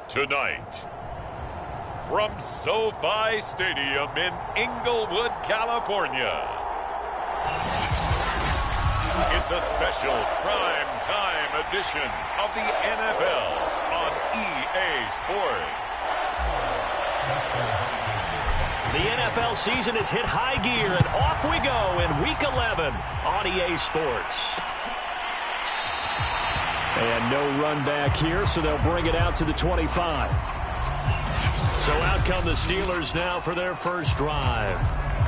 Tonight, from SoFi Stadium in Inglewood, California, it's a special prime time edition of the NFL on EA Sports. The NFL season has hit high gear, and off we go in Week 11 on EA Sports. And no run back here, so they'll bring it out to the 25. So out come the Steelers now for their first drive.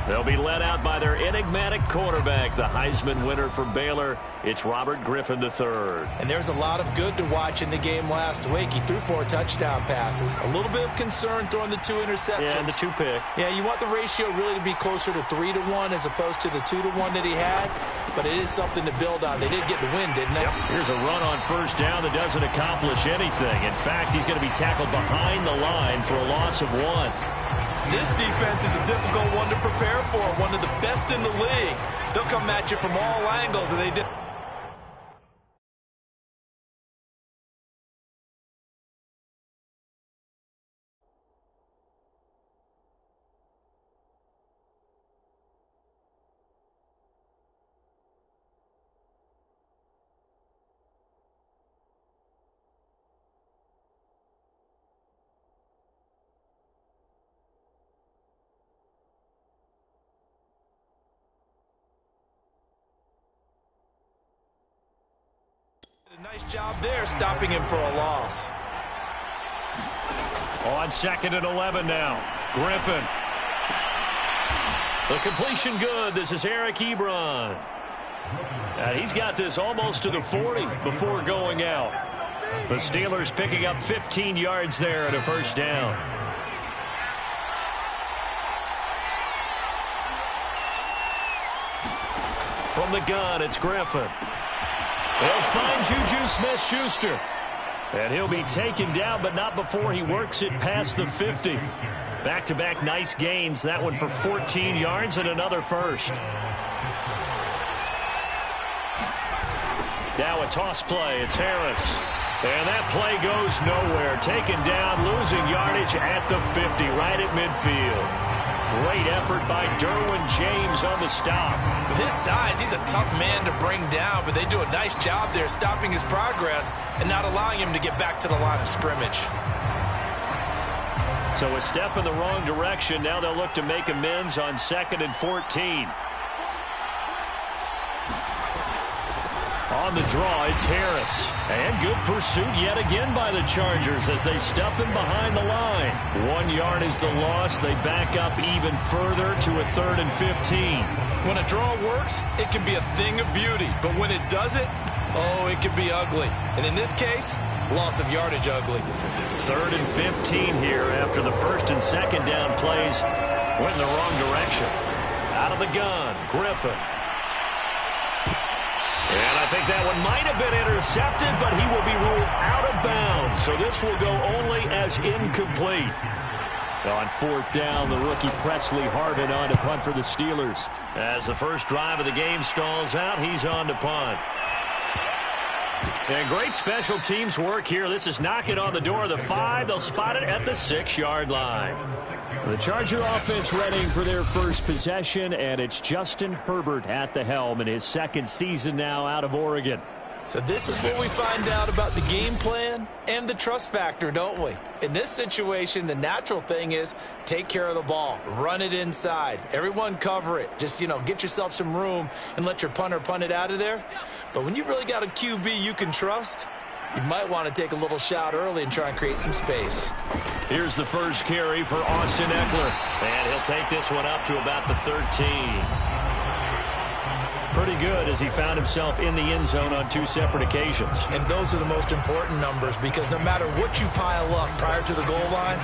They'll be led out by their enigmatic quarterback, the Heisman winner from Baylor. It's Robert Griffin III. And there's a lot of good to watch in the game last week. He threw 4 touchdown passes. A little bit of concern throwing the 2 interceptions. Yeah, and the 2 pick. Yeah, you want the ratio really to be closer to 3-1 as opposed to the 2-1 that he had. But it is something to build on. They did get the win, didn't they? Yep. Here's a run on first down that doesn't accomplish anything. In fact, he's going to be tackled behind the line for a loss of 1. This defense is a difficult one to prepare for, one of the best in the league. They'll come at you from all angles, and they did. Nice job there, stopping him for a loss. On 2nd and 11 now. Griffin. The completion good. This is Eric Ebron. And he's got this almost to the 40 before going out. The Steelers picking up 15 yards there at a first down. From the gun, it's Griffin. They'll find Juju Smith-Schuster. And he'll be taken down, but not before he works it past the 50. Back-to-back nice gains. That one for 14 yards and another first. Now a toss play. It's Harris. And that play goes nowhere. Taken down, losing yardage at the 50, right at midfield. Great effort by Derwin James on the stop. With his size, he's a tough man to bring down, but they do a nice job there stopping his progress and not allowing him to get back to the line of scrimmage. So a step in the wrong direction. Now they'll look to make amends on 2nd and 14. On the draw, it's Harris. And good pursuit yet again by the Chargers as they stuff him behind the line. 1 yard is the loss. They back up even further to a 3rd and 15. When a draw works, it can be a thing of beauty. But when it doesn't, oh, it can be ugly. And in this case, loss of yardage ugly. 3rd and 15 here after the 1st and 2nd down plays went in the wrong direction. Out of the gun, Griffin. And I think that one might have been intercepted, but he will be ruled out of bounds. So this will go only as incomplete. On 4th down, the rookie Presley Harvin on to punt for the Steelers. As the first drive of the game stalls out, he's on to punt. And great special teams work here. This is knocking on the door of the 5. They'll spot it at the 6-yard line. The Charger offense readying for their first possession, and it's Justin Herbert at the helm in his 2nd season now out of Oregon. So this is what we find out about the game plan and the trust factor, don't we? In this situation, the natural thing is take care of the ball, run it inside, everyone cover it. Just, get yourself some room and let your punter punt it out of there. But when you really got a QB you can trust, you might want to take a little shot early and try and create some space. Here's the first carry for Austin Eckler. And he'll take this one up to about the 13. Pretty good as he found himself in the end zone on 2 separate occasions. And those are the most important numbers because no matter what you pile up prior to the goal line,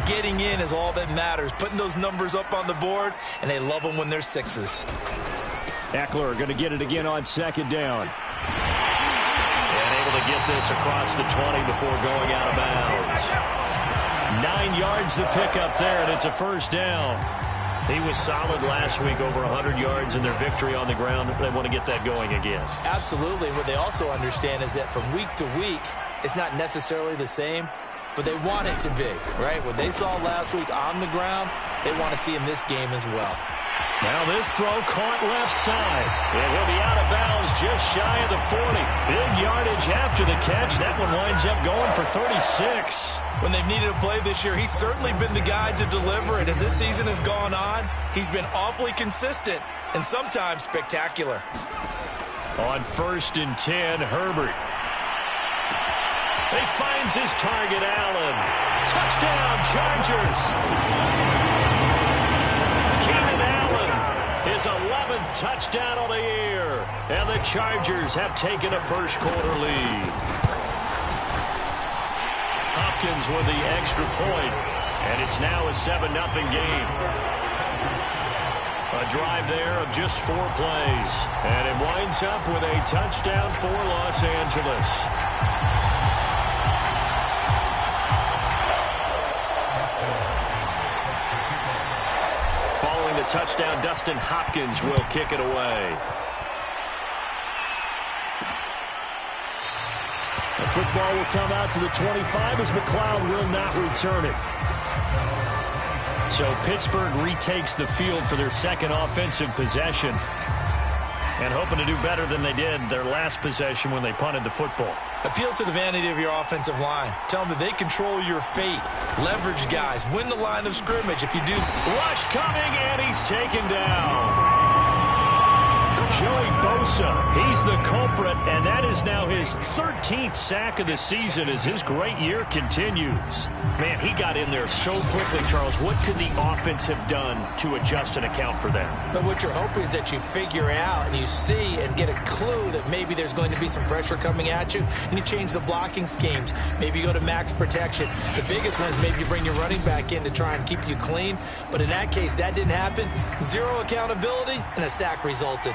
getting in is all that matters. Putting those numbers up on the board, and they love them when they're 6s. Eckler going to get it again on 2nd down. And able to get this across the 20 before going out of bounds. 9 yards the pickup there, and it's a first down. He was solid last week, over 100 yards in their victory on the ground. They want to get that going again. Absolutely. What they also understand is that from week to week, it's not necessarily the same. but they want it to be, right? What they saw last week on the ground, they want to see in this game as well. Now this throw caught left side. And he'll be out of bounds just shy of the 40. Big yardage after the catch. That one winds up going for 36. When they've needed a play this year, he's certainly been the guy to deliver it. As this season has gone on, he's been awfully consistent and sometimes spectacular. On 1st and 10, Herbert. He finds his target, Allen. Touchdown, Chargers. Keenan Allen, his 11th touchdown of the year. And the Chargers have taken a first-quarter lead. Hopkins with the extra point, and it's now a 7-0 game. A drive there of just 4 plays, and it winds up with a touchdown for Los Angeles. Following the touchdown, Dustin Hopkins will kick it away. The football will come out to the 25 as McLeod will not return it. So Pittsburgh retakes the field for their second offensive possession. And hoping to do better than they did their last possession when they punted the football. Appeal to the vanity of your offensive line. Tell them that they control your fate. Leverage guys. Win the line of scrimmage if you do. Rush coming, and he's taken down. Joey Bosa, he's the culprit, and that is now his 13th sack of the season as his great year continues. Man, he got in there so quickly, Charles. What could the offense have done to adjust and account for that? But what you're hoping is that you figure out and you see and get a clue that maybe there's going to be some pressure coming at you, and you change the blocking schemes. Maybe you go to max protection. The biggest one is maybe you bring your running back in to try and keep you clean. But in that case, that didn't happen. Zero accountability, and a sack resulted.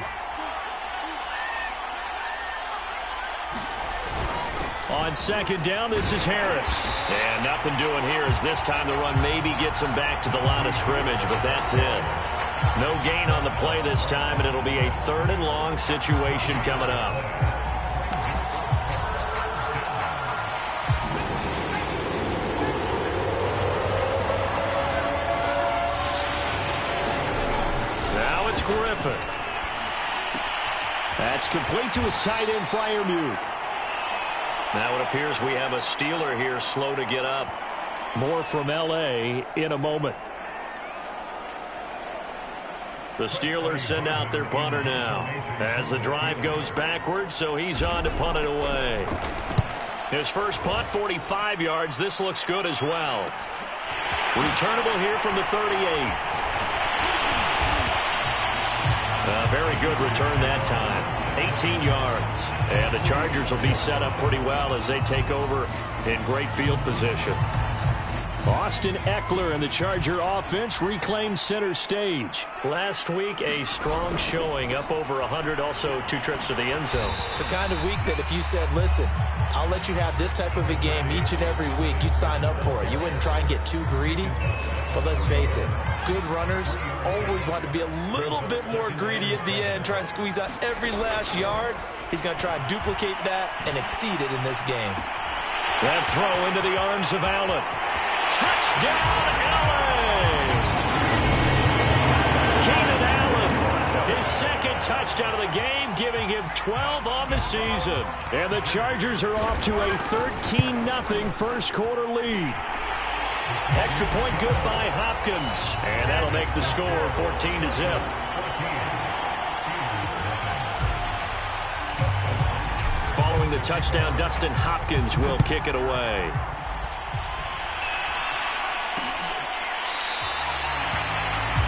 On 2nd down, this is Harris. And nothing doing here as this time the run maybe gets him back to the line of scrimmage, but that's it. No gain on the play this time, and it'll be a 3rd and long situation coming up. Now it's Griffin. That's complete to his tight end, Freiermuth. Now it appears we have a Steeler here slow to get up. More from L.A. in a moment. The Steelers send out their punter now as the drive goes backwards, so he's on to punt it away. His first punt, 45 yards. This looks good as well. Returnable here from the 38. A very good return that time. 18 yards. And the Chargers will be set up pretty well as they take over in great field position. Austin Eckler and the Charger offense reclaim center stage. Last week, a strong showing, up over 100, also 2 trips to the end zone. It's the kind of week that if you said, listen, I'll let you have this type of a game each and every week, you'd sign up for it. You wouldn't try and get too greedy. But let's face it, good runners always want to be a little bit more greedy at the end, try and squeeze out every last yard. He's going to try and duplicate that and exceed it in this game. That throw into the arms of Allen. Touchdown, Allen! Keenan Allen, his second touchdown of the game, giving him 12 on the season. And the Chargers are off to a 13-0 first quarter lead. Extra point good by Hopkins. And that'll make the score 14-0. Following the touchdown, Dustin Hopkins will kick it away.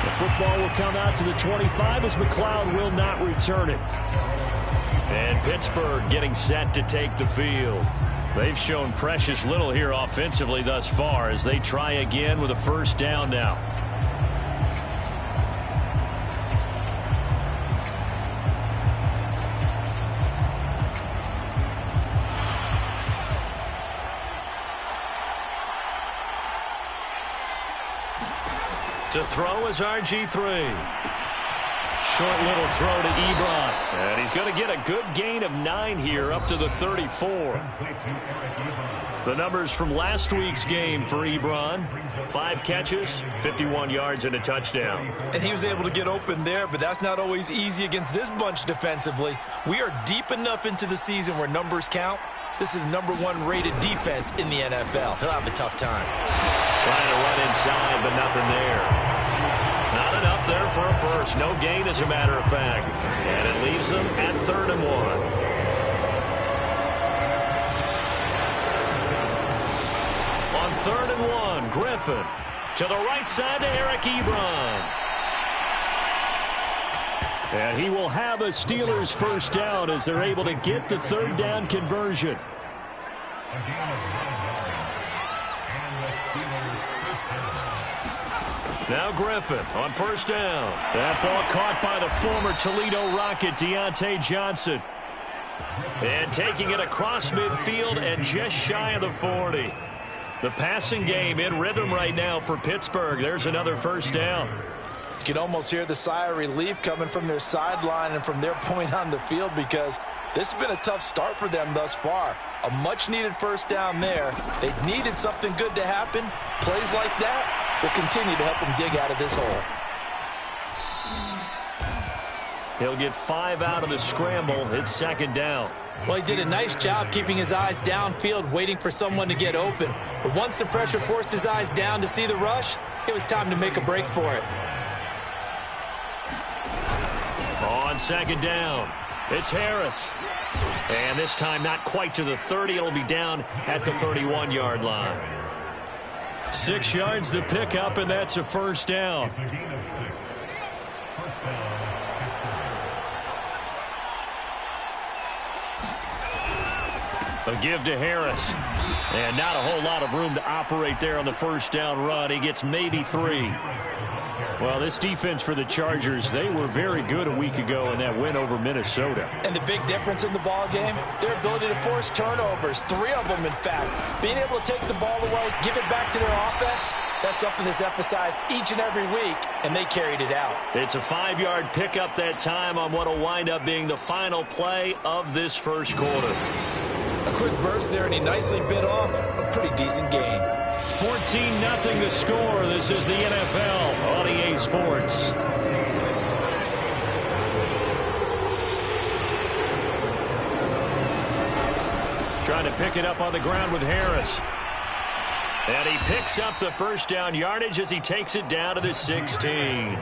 The football will come out to the 25 as McLeod will not return it. And Pittsburgh getting set to take the field. They've shown precious little here offensively thus far as they try again with a first down now. To throw is RG3. Short little throw to Ebron. And he's going to get a good gain of 9 here up to the 34. The numbers from last week's game for Ebron. 5 catches, 51 yards, and a touchdown. And he was able to get open there, but that's not always easy against this bunch defensively. We are deep enough into the season where numbers count. This is the #1 rated defense in the NFL. He'll have a tough time. Trying to run inside, but nothing there. Not enough there for a first. No gain, as a matter of fact. And it leaves them at 3rd and 1. On 3rd and 1, Griffin to the right side to Eric Ebron. And he will have a Steelers first down as they're able to get the 3rd down conversion. Now Griffin on 1st down. That ball caught by the former Toledo Rocket, Deontay Johnson. And taking it across midfield and just shy of the 40. The passing game in rhythm right now for Pittsburgh. There's another 1st down. You can almost hear the sigh of relief coming from their sideline and from their point on the field, because this has been a tough start for them thus far. A much-needed 1st down there. They needed something good to happen. Plays like that will continue to help them dig out of this hole. He'll get 5 out of the scramble. It's 2nd down. Well, he did a nice job keeping his eyes downfield, waiting for someone to get open. But once the pressure forced his eyes down to see the rush, it was time to make a break for it. On 2nd down, it's Harris. And this time not quite to the 30. It'll be down at the 31-yard line. 6 yards the pickup, and that's a 1st down. A give to Harris. And not a whole lot of room to operate there on the 1st down run. He gets maybe 3. Well, this defense for the Chargers, they were very good a week ago in that win over Minnesota. And the big difference in the ball game, their ability to force turnovers, 3 of them, in fact. Being able to take the ball away, give it back to their offense, that's something that's emphasized each and every week, and they carried it out. It's a 5-yard pickup that time on what will wind up being the final play of this 1st quarter. A quick burst there, and he nicely bit off a pretty decent game. 14-0 the score. This is the NFL on EA Sports. Trying to pick it up on the ground with Harris. And he picks up the 1st down yardage as he takes it down to the 16.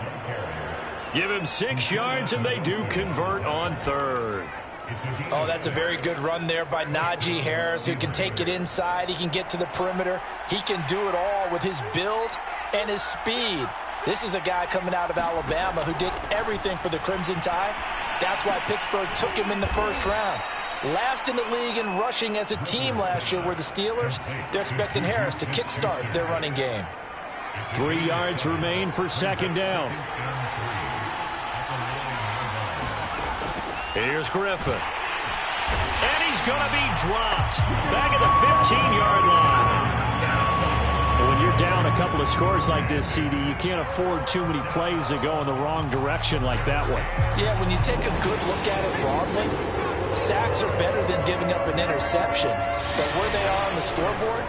Give him 6 yards, and they do convert on 3rd. Oh, that's a very good run there by Najee Harris, who can take it inside. He can get to the perimeter. He can do it all with his build and his speed. This is a guy coming out of Alabama who did everything for the Crimson Tide. That's why Pittsburgh took him in the 1st round. Last in the league in rushing as a team last year were the Steelers. They're expecting Harris to kickstart their running game. 3 yards remain for 2nd down. Here's Griffin. And he's going to be dropped back at the 15-yard line. When you're down a couple of scores like this, CD, you can't afford too many plays that go in the wrong direction like that one. Yeah, when you take a good look at it broadly, sacks are better than giving up an interception. But where they are on the scoreboard,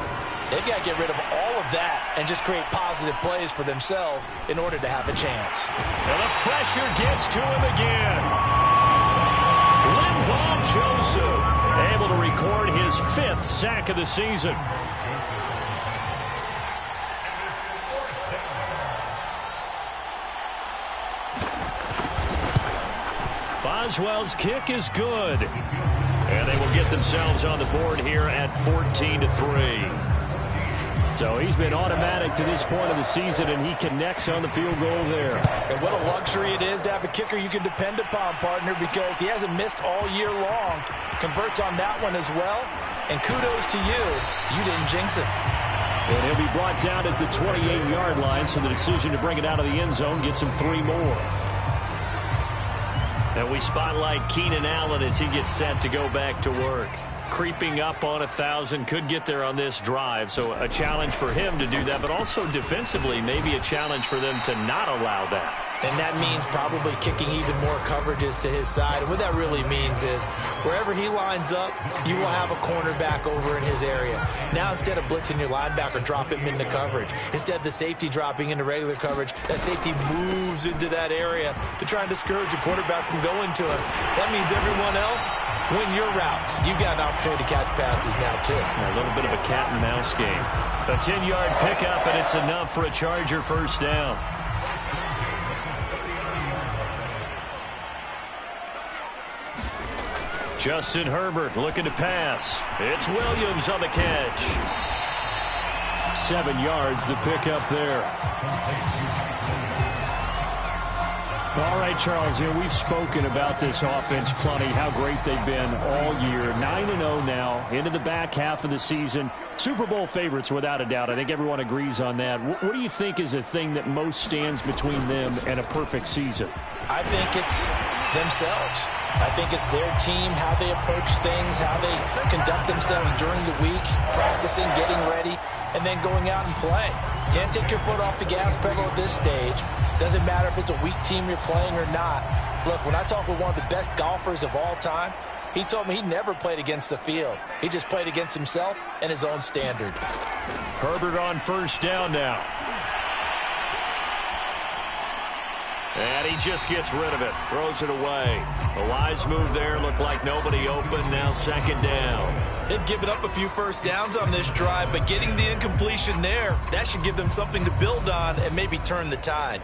they've got to get rid of all of that and just create positive plays for themselves in order to have a chance. And the pressure gets to him again. Joseph able to record his 5th sack of the season. Boswell's kick is good. And they will get themselves on the board here at 14-3. So he's been automatic to this point of the season, and he connects on the field goal there. And what a luxury it is to have a kicker you can depend upon, partner, because he hasn't missed all year long. Converts on that one as well. And kudos to you. You didn't jinx it. And he'll be brought down at the 28-yard line, so the decision to bring it out of the end zone gets him 3 more. And we spotlight Keenan Allen as he gets set to go back to work. Creeping up on 1,000, could get there on this drive, so a challenge for him to do that, but also defensively maybe a challenge for them to not allow that. And that means probably kicking even more coverages to his side. And what that really means is wherever he lines up, you will have a cornerback over in his area. Now, instead of blitzing your linebacker, drop him into coverage. Instead of the safety dropping into regular coverage, that safety moves into that area to try and discourage a quarterback from going to him. That means everyone else, win your routes. You've got an opportunity to catch passes now, too. A little bit of a cat and mouse game. A 10-yard pickup, and it's enough for a Charger first down. Justin Herbert looking to pass. It's Williams on the catch. 7 yards, the pickup there. All right, Charles, we've spoken about this offense plenty, how great they've been all year. 9-0 now, into the back half of the season. Super Bowl favorites, without a doubt. I think everyone agrees on that. What do you think is the thing that most stands between them and a perfect season? I think it's themselves. I think it's their team, how they approach things, how they conduct themselves during the week, practicing, getting ready, and then going out and playing. Can't take your foot off the gas pedal at this stage. Doesn't matter if it's a weak team you're playing or not. Look, when I talk with one of the best golfers of all time, he told me he never played against the field. He just played against himself and his own standard. Herbert on first down now. And he just gets rid of it, throws it away. A wise move there, looked like nobody open, now second down. They've given up a few first downs on this drive, but getting the incompletion there, that should give them something to build on and maybe turn the tide.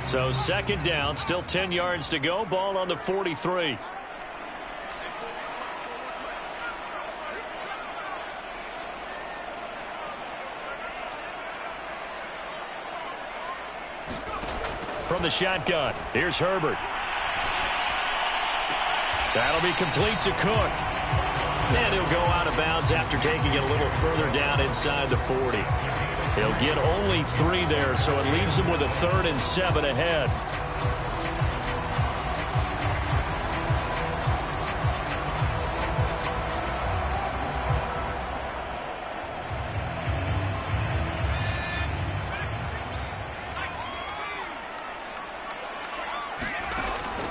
So second down, still 10 yards to go, ball on the 43. From the shotgun, here's Herbert. That'll be complete to Cook. And he'll go out of bounds after taking it a little further down inside the 40. He'll get only 3 there, so it leaves him with a 3rd and 7 ahead.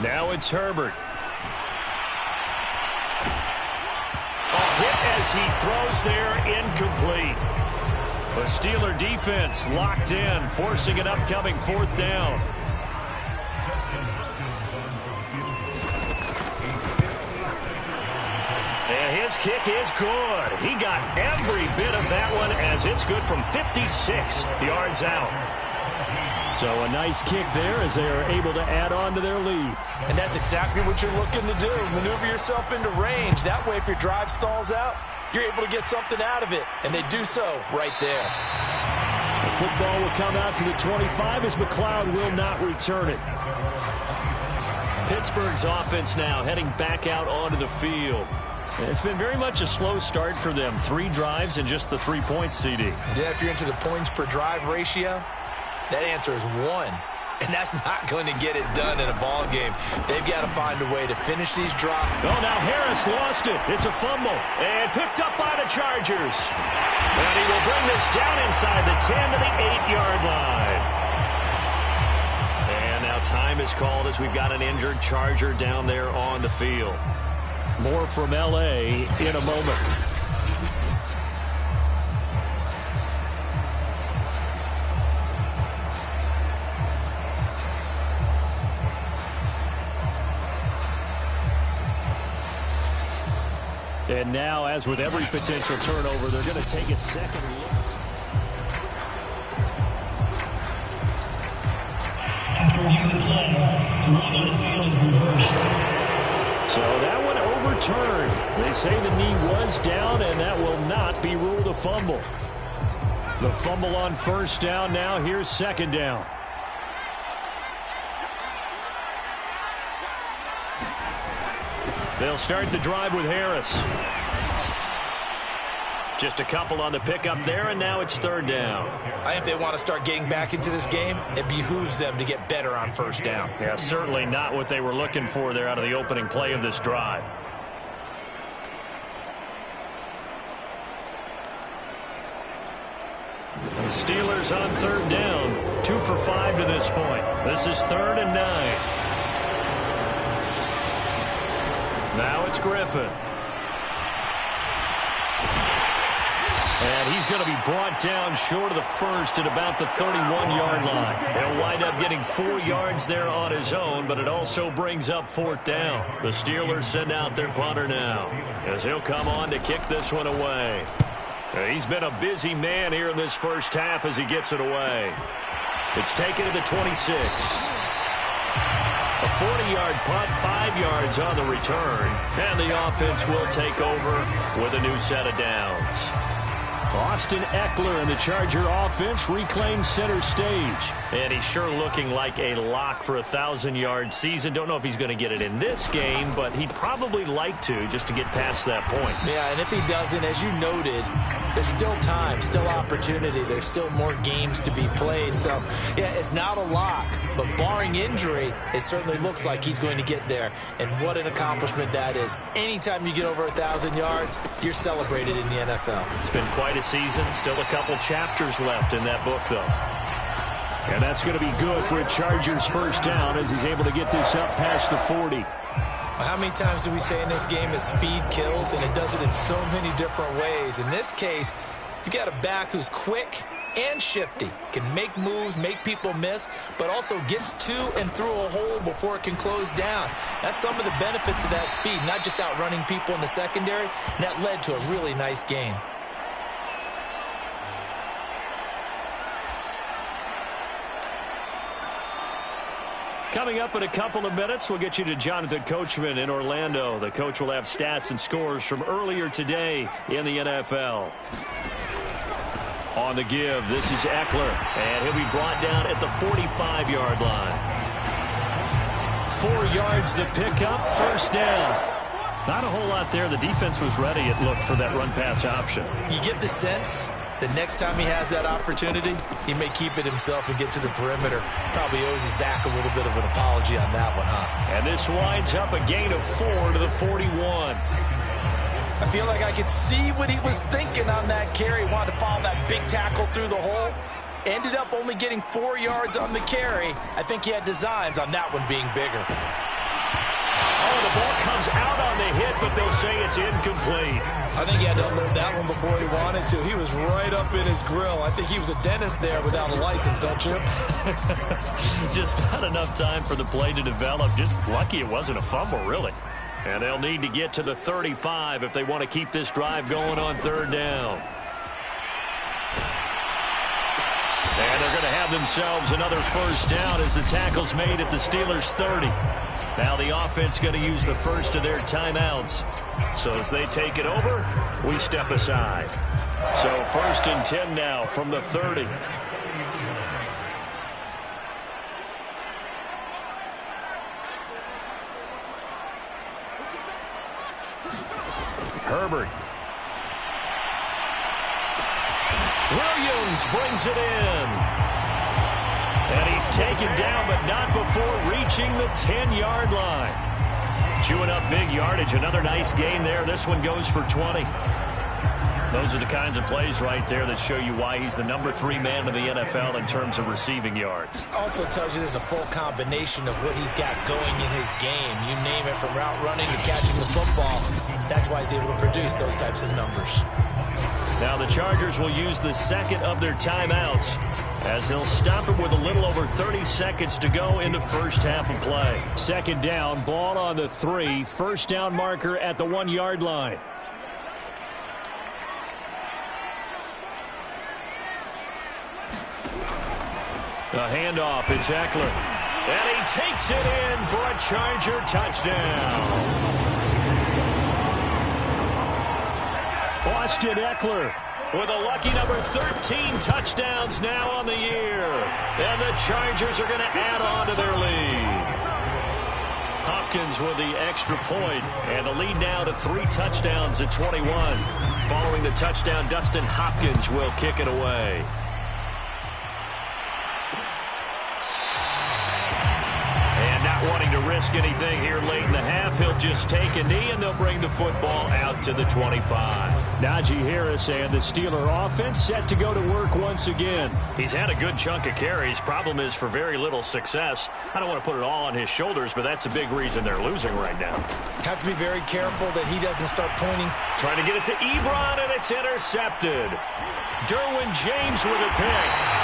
Now it's Herbert. A hit as he throws there, incomplete. The Steeler defense locked in, forcing an upcoming 4th down. And his kick is good. He got every bit of that one as it's good from 56 yards out. So a nice kick there as they are able to add on to their lead. And that's exactly what you're looking to do. Maneuver yourself into range. That way, if your drive stalls out, you're able to get something out of it. And they do so right there. The football will come out to the 25 as McLeod will not return it. Pittsburgh's offense now heading back out onto the field. It's been very much a slow start for them. 3 drives and just the 3 points, CD. Yeah, if you're into the points per drive ratio, that answer is 1. And that's not going to get it done in a ball game. They've got to find a way to finish these drives. Oh, now Harris lost it. It's a fumble. And picked up by the Chargers. And he will bring this down inside the 10 to the 8-yard line. And now time is called as we've got an injured Charger down there on the field. More from L.A. in a moment. And now, as with every potential turnover, they're going to take a second look. After review the play, the rule on the field is reversed. So that one overturned. They say the knee was down, and that will not be ruled a fumble. The fumble on first down now. Here's second down. They'll start the drive with Harris. Just a couple on the pickup there, and now it's third down. I think they want to start getting back into this game. It behooves them to get better on first down. Yeah, certainly not what they were looking for there out of the opening play of this drive. Steelers on third down. 2 for 5 to this point. This is 3rd and 9. Now it's Griffin. And he's going to be brought down short of the first at about the 31-yard line. He'll wind up getting 4 yards there on his own, but it also brings up 4th down. The Steelers send out their punter now, as he'll come on to kick this one away. He's been a busy man here in this first half as he gets it away. It's taken to the 26. A 40-yard punt, 5 yards on the return, and the offense will take over with a new set of downs. Austin Eckler and the Charger offense reclaims center stage. And he's sure looking like a lock for a 1,000-yard season. Don't know if he's going to get it in this game, but he'd probably like to just to get past that point. Yeah, and if he doesn't, as you noted, there's still time, still opportunity. There's still more games to be played. So, yeah, it's not a lock, but barring injury, it certainly looks like he's going to get there. And what an accomplishment that is. Anytime you get over 1,000 yards, you're celebrated in the NFL. It's been quite a season. Still a couple chapters left in that book, though. And that's going to be good for a Chargers first down as he's able to get this up past the 40. How many times do we say in this game that speed kills, and it does it in so many different ways? In this case, you got a back who's quick and shifty, can make moves, make people miss, but also gets to and through a hole before it can close down. That's some of the benefits of that speed, not just outrunning people in the secondary, and that led to a really nice game. Coming up in a couple of minutes, we'll get you to Jonathan Coachman in Orlando. The coach will have stats and scores from earlier today in the NFL. On the give, this is Eckler, and he'll be brought down at the 45-yard line. 4 yards the pickup, first down. Not a whole lot there. The defense was ready, it looked, for that run-pass option. You get the sense the next time he has that opportunity, he may keep it himself and get to the perimeter. Probably owes his back a little bit of an apology on that one, huh? And this winds up a gain of 4 to the 41. I feel like I could see what he was thinking on that carry. Wanted to follow that big tackle through the hole. Ended up only getting 4 yards on the carry. I think he had designs on that one being bigger. Oh, the ball comes out on the hit, but they'll say it's incomplete. I think he had to unload that one before he wanted to. He was right up in his grill. I think he was a dentist there without a license, don't you? Just not enough time for the play to develop. Just lucky it wasn't a fumble, really. And they'll need to get to the 35 if they want to keep this drive going on third down. And they're going to have themselves another first down as the tackle's made at the Steelers' 30. Now the offense going to use the first of their timeouts. So as they take it over, we step aside. So 1st and 10 now from the 30. Herbert. Williams brings it in. And he's taken down, but not before reaching the 10-yard line. Chewing up big yardage. Another nice gain there. This one goes for 20. Those are the kinds of plays right there that show you why he's the number 3 man in the NFL in terms of receiving yards. Also tells you there's a full combination of what he's got going in his game. You name it, from route running to catching the football. That's why he's able to produce those types of numbers. Now the Chargers will use the second of their timeouts as they'll stop it with a little over 30 seconds to go in the first half of play. Second down, ball on the 3. First down marker at the 1-yard line. A handoff, it's Eckler. And he takes it in for a Charger touchdown. Austin Eckler with a lucky number 13 touchdowns now on the year. And the Chargers are going to add on to their lead. Hopkins with the extra point, and the lead now to 3 touchdowns at 21. Following the touchdown, Dustin Hopkins will kick it away. And not wanting to risk anything here late in the half. He'll just take a knee, and they'll bring the football out to the 25. Najee Harris and the Steeler offense set to go to work once again. He's had a good chunk of carries. Problem is for very little success. I don't want to put it all on his shoulders, but that's a big reason they're losing right now. Have to be very careful that he doesn't start pointing. Trying to get it to Ebron, and it's intercepted. Derwin James with a pick.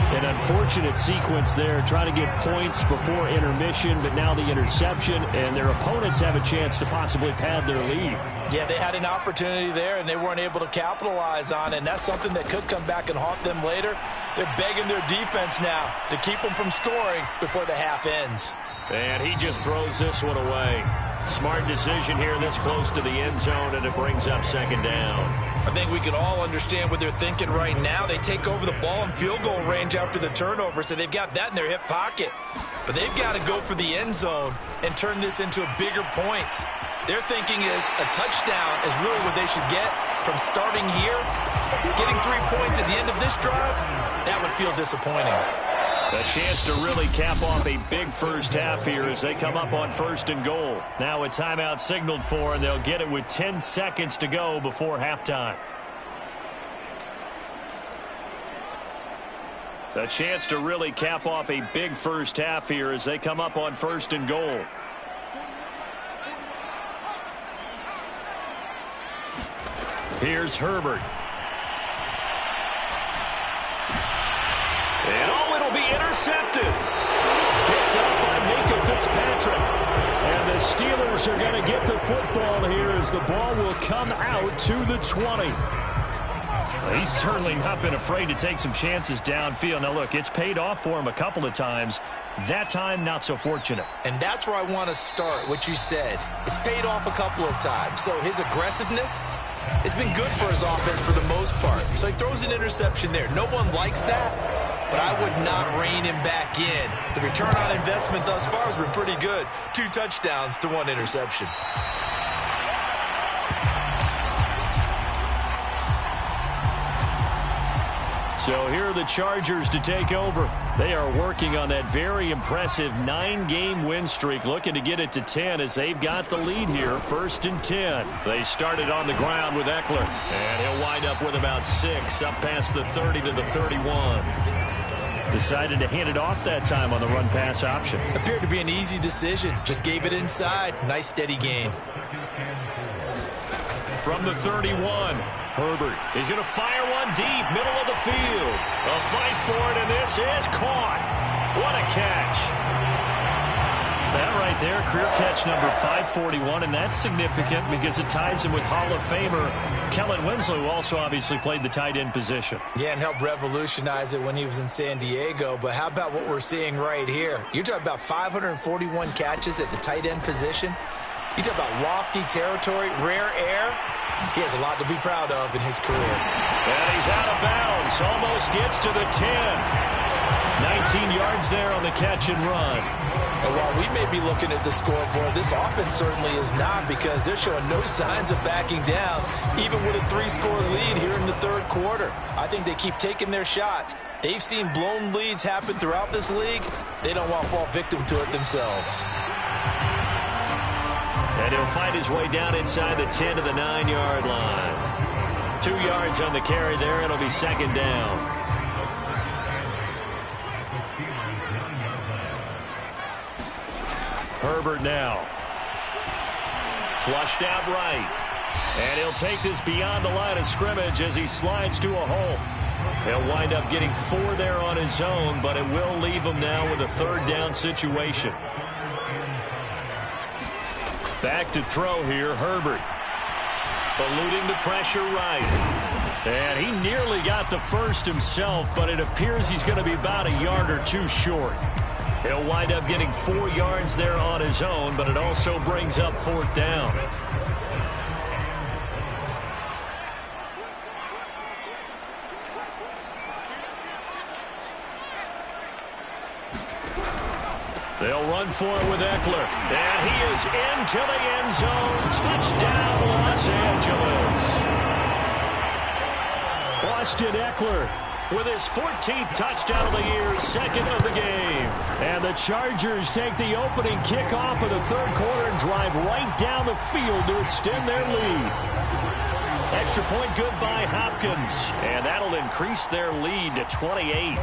An unfortunate sequence there, trying to get points before intermission, but now the interception, and their opponents have a chance to possibly pad their lead. Yeah, they had an opportunity there, and they weren't able to capitalize on it, and that's something that could come back and haunt them later. They're begging their defense now to keep them from scoring before the half ends. And he just throws this one away. Smart decision here this close to the end zone, and it brings up second down. I think we can all understand what they're thinking right now. They take over the ball in field goal range after the turnover, so they've got that in their hip pocket. But they've got to go for the end zone and turn this into a bigger point. Their thinking is a touchdown is really what they should get from starting here. Getting 3 points at the end of this drive, that would feel disappointing. A chance to really cap off a big first half here as they come up on 1st and goal. Now a timeout signaled for, and they'll get it with 10 seconds to go before halftime. A chance to really cap off a big first half here as they come up on 1st and goal. Here's Herbert. And it'll be intercepted. Picked up by Minka Fitzpatrick. And the Steelers are going to get the football here as the ball will come out to the 20. He's certainly not been afraid to take some chances downfield. Now, look, it's paid off for him a couple of times. That time, not so fortunate. And that's where I want to start, what you said. It's paid off a couple of times. So his aggressiveness has been good for his offense for the most part. So he throws an interception there. No one likes that, but I would not rein him back in. The return on investment thus far has been pretty good. 2 touchdowns to 1 interception. So here are the Chargers to take over. They are working on that very impressive 9-game win streak, looking to get it to 10 as they've got the lead here, 1st and 10. They started on the ground with Eckler, and he'll wind up with about 6, up past the 30 to the 31. Decided to hand it off that time on the run-pass option. Appeared to be an easy decision. Just gave it inside. Nice, steady game. From the 31, Herbert is going to fire one deep, middle of the field. A fight for it, and this is caught. What a catch. That right there, career catch number 541, and that's significant because it ties him with Hall of Famer Kellen Winslow, who also obviously played the tight end position. Yeah, and helped revolutionize it when he was in San Diego. But how about what we're seeing right here? You're talking about 541 catches at the tight end position. You talk about lofty territory, rare air. He has a lot to be proud of in his career. And he's out of bounds. Almost gets to the 10. 19 yards there on the catch and run. And while we may be looking at the scoreboard, this offense certainly is not, because they're showing no signs of backing down, even with a 3-score lead here in the 3rd quarter. I think they keep taking their shots. They've seen blown leads happen throughout this league. They don't want to fall victim to it themselves. And he'll find his way down inside the 10 to the 9-yard line. 2 yards on the carry there. It'll be 2nd down. Herbert now. Flushed out right. And he'll take this beyond the line of scrimmage as he slides to a hole. He'll wind up getting 4 there on his own, but it will leave him now with a 3rd down situation. Back to throw here, Herbert. Eluding the pressure right. And he nearly got the first himself, but it appears he's going to be about a yard or 2 short. He'll wind up getting 4 yards there on his own, but it also brings up 4th down. They'll run for it with Eckler. And he is into the end zone. Touchdown, Los Angeles. Austin Eckler with his 14th touchdown of the year, second of the game. And the Chargers take the opening kickoff of the third quarter and drive right down the field to extend their lead. Extra point good by Hopkins, and that'll increase their lead to 28.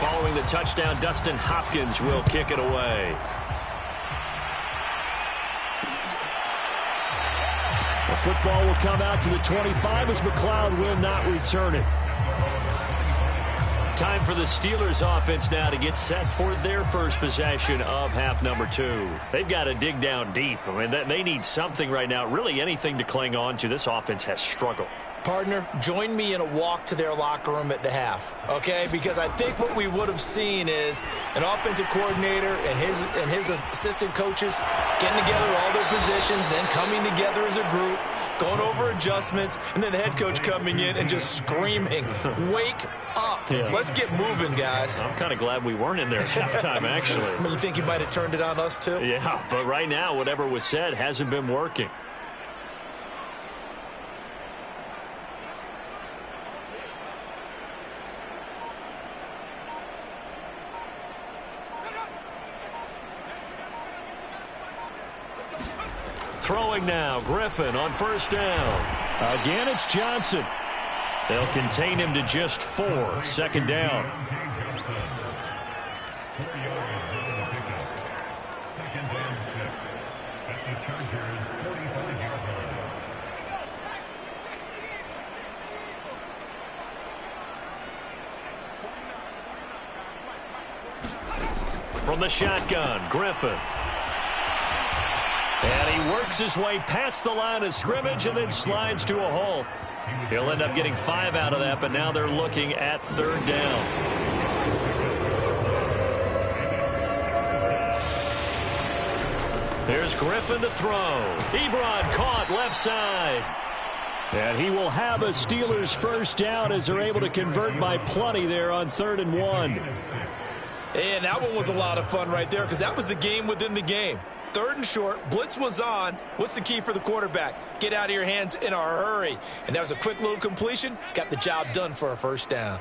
Following the touchdown, Dustin Hopkins will kick it away. The football will come out to the 25 as McLeod will not return it. Time for the Steelers offense now to get set for their first possession of half number 2. They've got to dig down deep. I mean, they need something right now, really anything to cling on to. This offense has struggled. Partner, join me in a walk to their locker room at the half, okay? Because I think what we would have seen is an offensive coordinator and his assistant coaches getting together all their positions, then coming together as a group, going over adjustments, and then the head coach coming in and just screaming, wake up. Yeah. Let's get moving, guys. I'm kind of glad we weren't in there at halftime, actually. I mean, you think you might have turned it on us, too? Yeah, but right now, whatever was said hasn't been working. Throwing now, Griffin on first down. Again, it's Johnson. They'll contain him to just 4. Second down. From the shotgun, Griffin. And he works his way past the line of scrimmage and then slides to a halt. He'll end up getting 5 out of that, but now they're looking at third down. There's Griffin to throw. Ebron caught left side. And he will have a Steelers first down as they're able to convert by plenty there on 3rd and 1. And that one was a lot of fun right there because that was the game within the game. 3rd and short, blitz was on. What's the key for the quarterback? Get out of your hands in a hurry. And that was a quick little completion. Got the job done for a first down.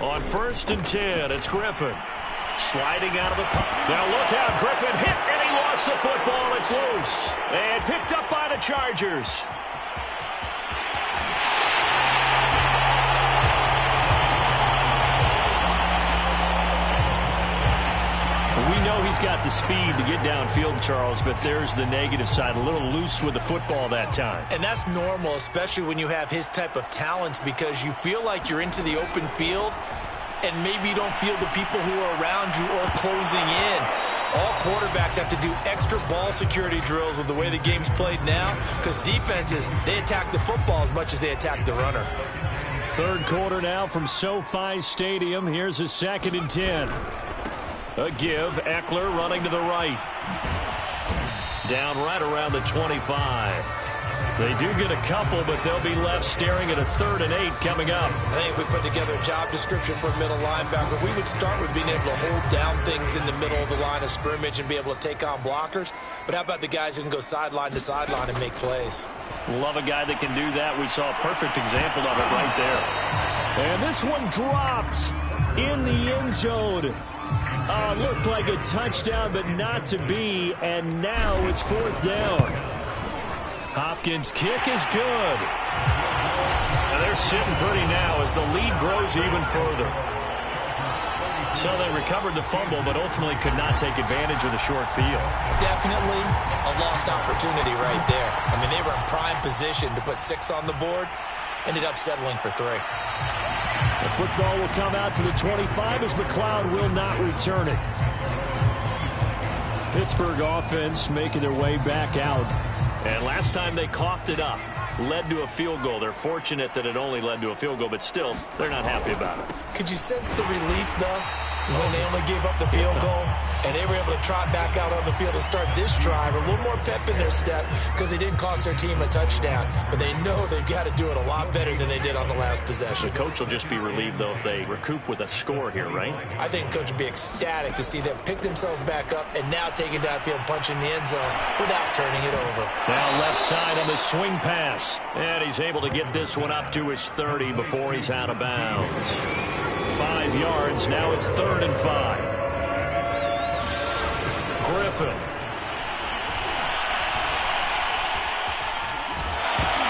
On 1st and 10, it's Griffin. Sliding out of the pocket. Now look out, Griffin hit, and he lost the football. It's loose. And picked up by the Chargers. We know he's got the speed to get downfield, Charles, but there's the negative side. A little loose with the football that time. And that's normal, especially when you have his type of talents, because you feel like you're into the open field and maybe you don't feel the people who are around you or closing in. All quarterbacks have to do extra ball security drills with the way the game's played now because defenses, they attack the football as much as they attack the runner. Third quarter now from SoFi Stadium. Here's a 2nd and 10. A give, Eckler running to the right. Down right around the 25. They do get a couple, but they'll be left staring at a 3rd and 8 coming up. I think if we put together a job description for a middle linebacker, we would start with being able to hold down things in the middle of the line of scrimmage and be able to take on blockers. But how about the guys who can go sideline to sideline and make plays? Love a guy that can do that. We saw a perfect example of it right there. And this one dropped in the end zone. Looked like a touchdown, but not to be. And now it's 4th down. Hopkins' kick is good. Now they're sitting pretty now as the lead grows even further. So they recovered the fumble, but ultimately could not take advantage of the short field. Definitely a lost opportunity right there. I mean, they were in prime position to put 6 on the board. Ended up settling for 3. The football will come out to the 25 as McLeod will not return it. Pittsburgh offense making their way back out. And last time they coughed it up, led to a field goal. They're fortunate that it only led to a field goal, but still, they're not happy about it. Could you sense the relief, though? when they only gave up the field goal, and they were able to trot back out on the field and start this drive. A little more pep in their step because they didn't cost their team a touchdown. But they know they've got to do it a lot better than they did on the last possession. The coach will just be relieved, though, if they recoup with a score here, right? I think the coach would be ecstatic to see them pick themselves back up and now take it downfield, punch in the end zone without turning it over. Now left side on the swing pass. And he's able to get this one up to his 30 before he's out of bounds. 5 yards. Now it's 3rd and 5. Griffin.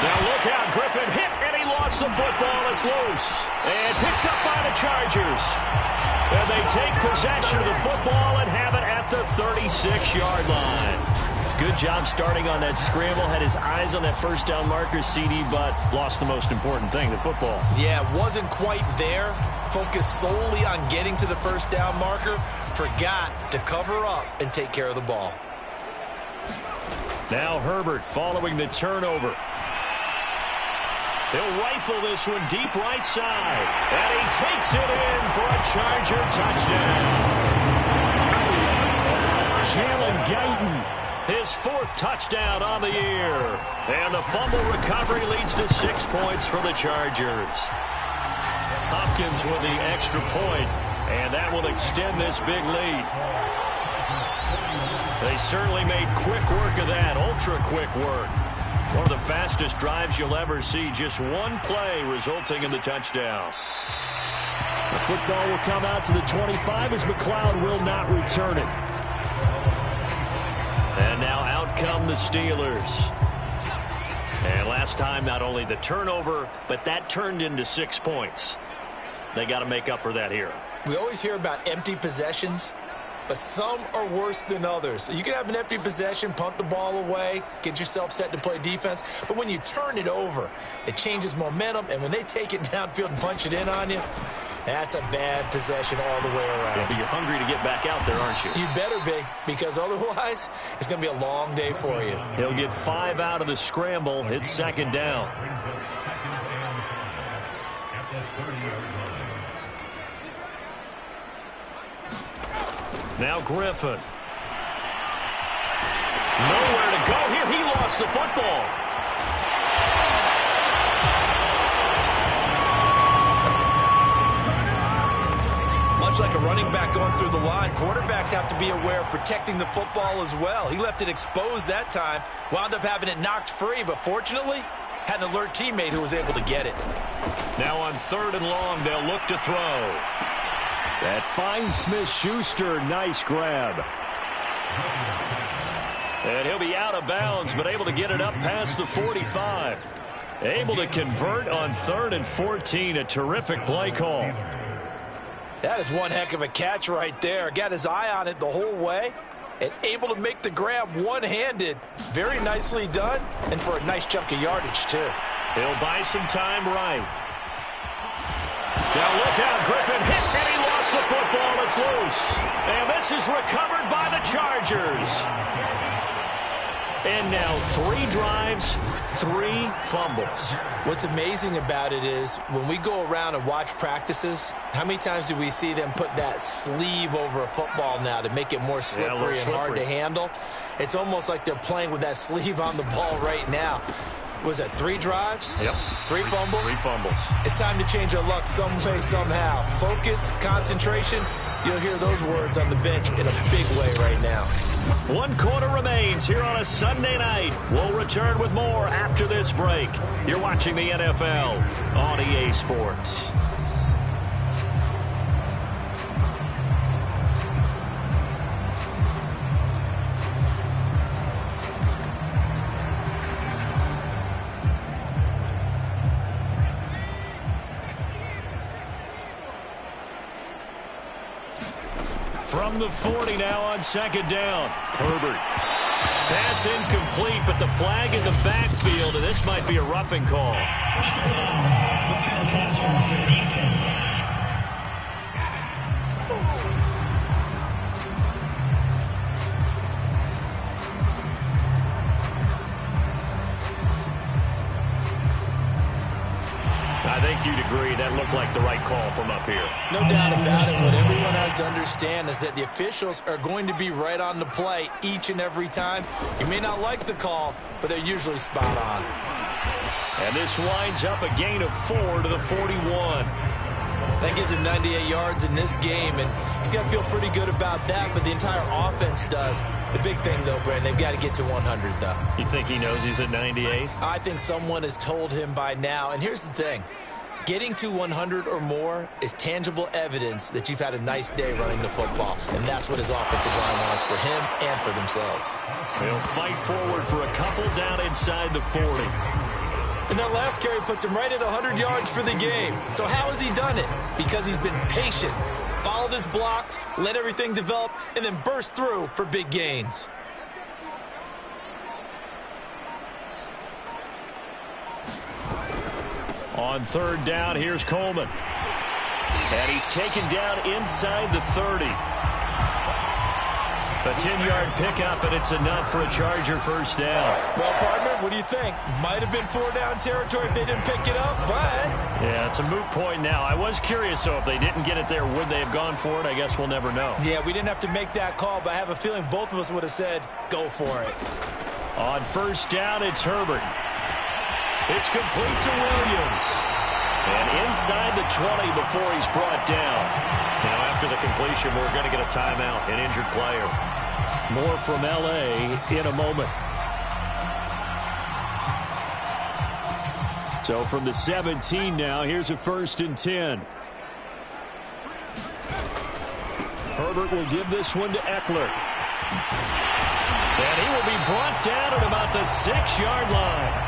Now look out. Griffin hit, and he lost the football. It's loose. And picked up by the Chargers. And they take possession of the football and have it at the 36-yard line. Good job starting on that scramble. Had his eyes on that first down marker, CD, but lost the most important thing, the football. Yeah, wasn't quite there. Focused solely on getting to the first down marker. Forgot to cover up and take care of the ball. Now Herbert following the turnover. He'll rifle this one deep right side. And he takes it in for a Charger touchdown. Jalen Guyton. His 4th touchdown on the year. And the fumble recovery leads to 6 points for the Chargers. Hopkins with the extra point, and that will extend this big lead. They certainly made quick work of that, ultra-quick work. One of the fastest drives you'll ever see, just one play resulting in the touchdown. The football will come out to the 25 as McLeod will not return it. And now out come the Steelers. And last time, not only the turnover, but that turned into 6 points. They got to make up for that here. We always hear about empty possessions, but some are worse than others. You can have an empty possession, punt the ball away, get yourself set to play defense, but when you turn it over, it changes momentum, and when they take it downfield and punch it in on you, that's a bad possession all the way around. Yeah, but you're hungry to get back out there, aren't you? You better be, because otherwise it's going to be a long day for you. He'll get 5 out of the scramble. It's 2nd down. Now Griffin. Nowhere to go here. He lost the football. Much like a running back going through the line, quarterbacks have to be aware of protecting the football as well. He left it exposed that time, wound up having it knocked free, but fortunately, had an alert teammate who was able to get it. Now on 3rd and long, they'll look to throw. That finds Smith-Schuster. Nice grab. And he'll be out of bounds, but able to get it up past the 45. Able to convert on 3rd and 14. A terrific play call. That is one heck of a catch right there. Got his eye on it the whole way and able to make the grab one-handed. Very nicely done, and for a nice chunk of yardage, too. He'll buy some time right. Now look out, Griffin hit, and he lost the football. It's loose. And this is recovered by the Chargers. And now 3 drives, 3 fumbles. What's amazing about it is when we go around and watch practices, how many times do we see them put that sleeve over a football now to make it more slippery and hard to handle? It's almost like they're playing with that sleeve on the ball right now. Was that 3 drives? Yep. 3 fumbles? 3 fumbles. It's time to change our luck some way, somehow. Focus, concentration. You'll hear those words on the bench in a big way right now. 1 quarter remains here on a Sunday night. We'll return with more after this break. You're watching the NFL on EA Sports. From the 40 now on 2nd down. Herbert. Pass incomplete, but the flag in the backfield, and this might be a roughing call. Personal foul. Roughing the passer for defense. I think you'd agree that looked like the right call from up here. No doubt about it. What everyone has to understand is that the officials are going to be right on the play each and every time. You may not like the call, but they're usually spot on. And this winds up a gain of 4 to the 41. That gives him 98 yards in this game, and he's got to feel pretty good about that, but the entire offense does. The big thing, though, Brandon, they've got to get to 100, though. You think he knows he's at 98? I think someone has told him by now, and here's the thing. Getting to 100 or more is tangible evidence that you've had a nice day running the football, and that's what his offensive line wants for him and for themselves. They'll fight forward for a couple down inside the 40. And that last carry puts him right at 100 yards for the game. So how has he done it? Because he's been patient, followed his blocks, let everything develop, and then burst through for big gains. On third down, here's Coleman. And he's taken down inside the 30. A 10-yard pickup, and it's enough for a Charger first down. Well, partner, what do you think? Might have been 4-down territory if they didn't pick it up, but... Yeah, it's a moot point now. I was curious, though, if they didn't get it there, would they have gone for it? I guess we'll never know. Yeah, we didn't have to make that call, but I have a feeling both of us would have said, go for it. On first down, it's Herbert. It's complete to Williams. And inside the 20 before he's brought down. Now, after the completion, we're going to get a timeout, an injured player. More from L.A. in a moment. So from the 17 now, here's a 1st and 10. Herbert will give this one to Eckler. And he will be brought down at about the 6-yard line.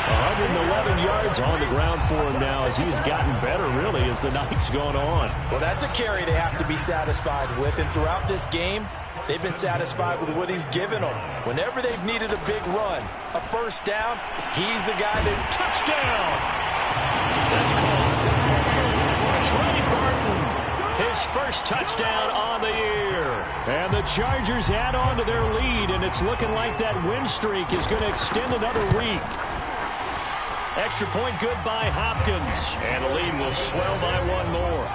111 yards on the ground for him now as he's gotten better, really, as the night's gone on. Well, that's a carry they have to be satisfied with, and throughout this game, they've been satisfied with what he's given them. Whenever they've needed a big run, a first down, he's the guy that... Touchdown! That's called. Trey Burton, his first touchdown on the year. And the Chargers add on to their lead, and it's looking like that win streak is going to extend another week. Extra point good by Hopkins. And the lead will swell by one more.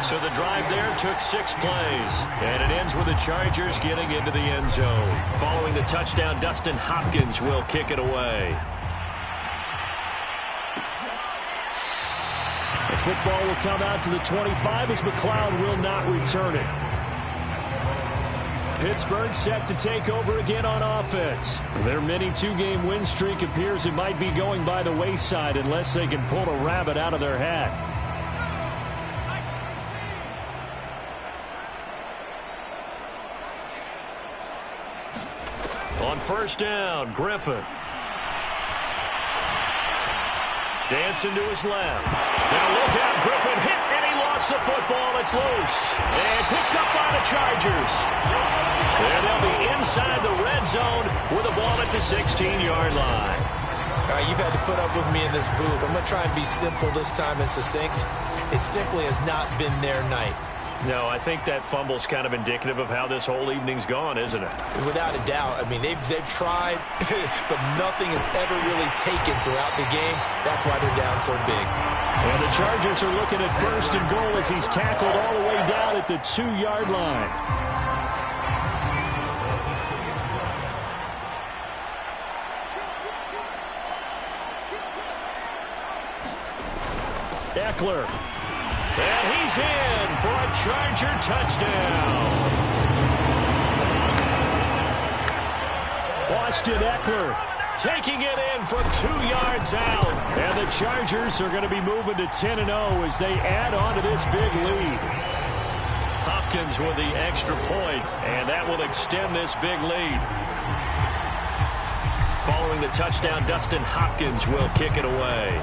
So the drive there took 6 plays. And it ends with the Chargers getting into the end zone. Following the touchdown, Dustin Hopkins will kick it away. The football will come out to the 25 as McLeod will not return it. Pittsburgh set to take over again on offense. Their mini 2-game win streak appears it might be going by the wayside unless they can pull a rabbit out of their hat. On first down, Griffin. Dancing to his left. Now look out, Griffin hit, and he lost the football. It's loose. And picked up by the Chargers. And they'll be inside the red zone with a ball at the 16-yard line. All right, you've had to put up with me in this booth. I'm going to try and be simple this time and succinct. It simply has not been their night. No, I think that fumble's kind of indicative of how this whole evening's gone, isn't it? Without a doubt. I mean, they've tried, but nothing has ever really taken throughout the game. That's why they're down so big. And the Chargers are looking at 1st and goal as he's tackled all the way down at the 2-yard line. Eckler. And he's in for a Charger touchdown. Austin Eckler taking it in from 2 yards out. And the Chargers are going to be moving to 10-0 as they add on to this big lead. Hopkins with the extra point, and that will extend this big lead. Following the touchdown, Dustin Hopkins will kick it away.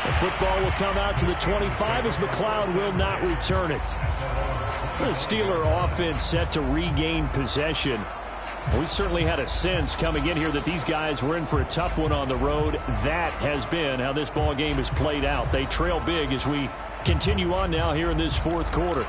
The football will come out to the 25 as McLeod will not return it. The Steeler offense set to regain possession. We certainly had a sense coming in here that these guys were in for a tough one on the road. That has been how this ball game has played out. They trail big as we continue on now here in this 4th quarter.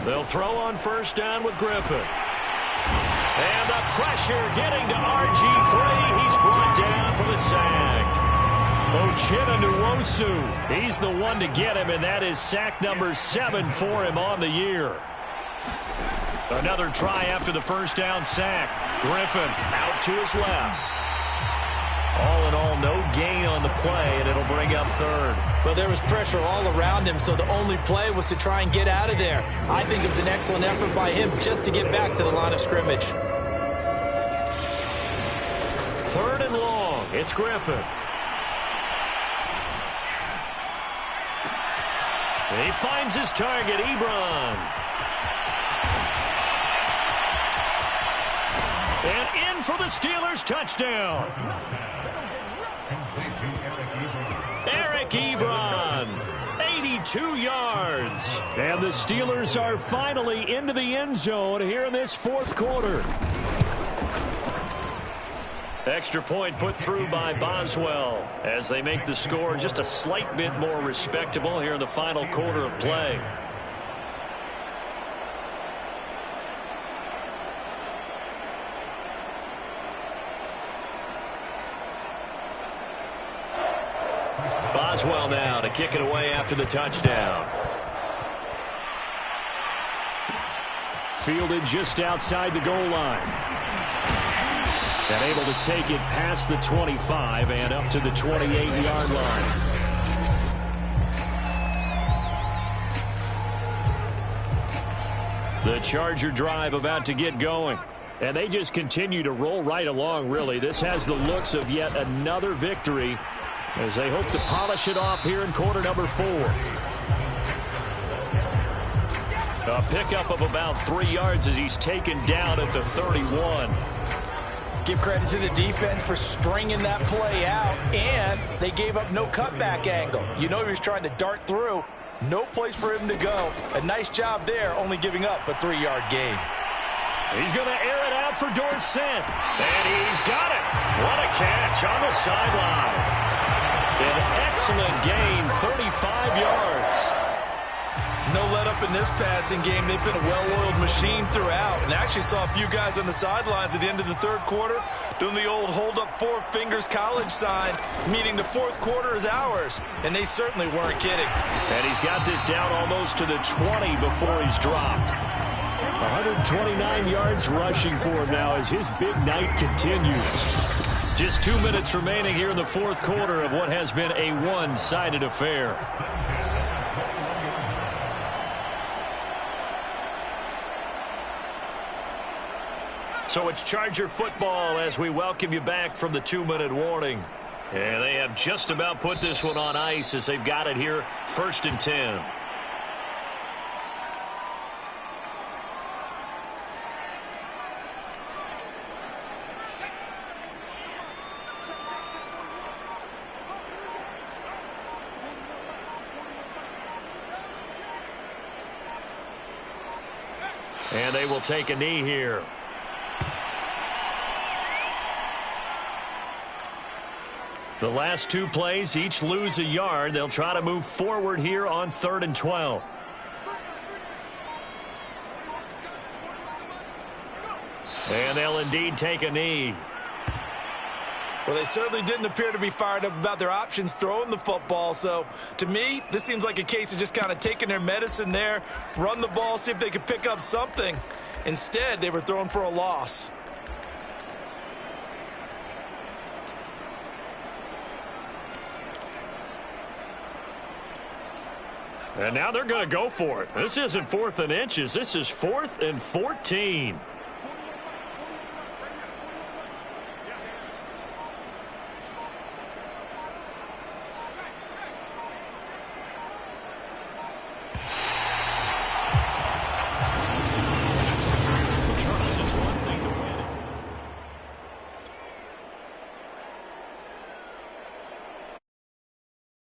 They'll throw on first down with Griffin. And the pressure getting to RG3. He's brought down for the sack. Ochena Nwosu, he's the one to get him, and that is sack number 7 for him on the year. Another try after the first down sack. Griffin out to his left. All in all, no gain on the play, and it'll bring up third. Well, there was pressure all around him, so the only play was to try and get out of there. I think it was an excellent effort by him just to get back to the line of scrimmage. Third and long. It's Griffin. He finds his target, Ebron. And in for the Steelers touchdown. Eric Ebron, 82 yards. And the Steelers are finally into the end zone here in this fourth quarter. Extra point put through by Boswell as they make the score just a slight bit more respectable here in the final quarter of play. Boswell now to kick it away after the touchdown. Fielded just outside the goal line. And able to take it past the 25 and up to the 28-yard line. The Charger drive about to get going. And they just continue to roll right along, really. This has the looks of yet another victory as they hope to polish it off here in quarter number 4. A pickup of about 3 yards as he's taken down at the 31. Give credit to the defense for stringing that play out, and they gave up no cutback angle. You know he was trying to dart through. No place for him to go. A nice job there, only giving up a 3-yard gain. He's going to air it out for Dorsett, and he's got it. What a catch on the sideline. An excellent gain, 35 yards. No let up in this passing game. They've been a well-oiled machine throughout, and actually saw a few guys on the sidelines at the end of the third quarter doing the old hold up 4 fingers college sign, meaning the fourth quarter is ours, and they certainly weren't kidding. And he's got this down almost to the 20 before he's dropped. 129 yards rushing for him now as his big night continues. Just 2 minutes remaining here in the fourth quarter of what has been a one-sided affair. So it's Charger football as we welcome you back from the 2-minute warning. And they have just about put this one on ice as they've got it here, 1st and 10. And they will take a knee here. The last 2 plays, each lose a yard. They'll try to move forward here on 3rd and 12. And they'll indeed take a knee. Well, they certainly didn't appear to be fired up about their options throwing the football. So, to me, this seems like a case of just kind of taking their medicine there, run the ball, see if they could pick up something. Instead, they were throwing for a loss. And now they're going to go for it. This isn't 4th and inches. This is 4th and 14.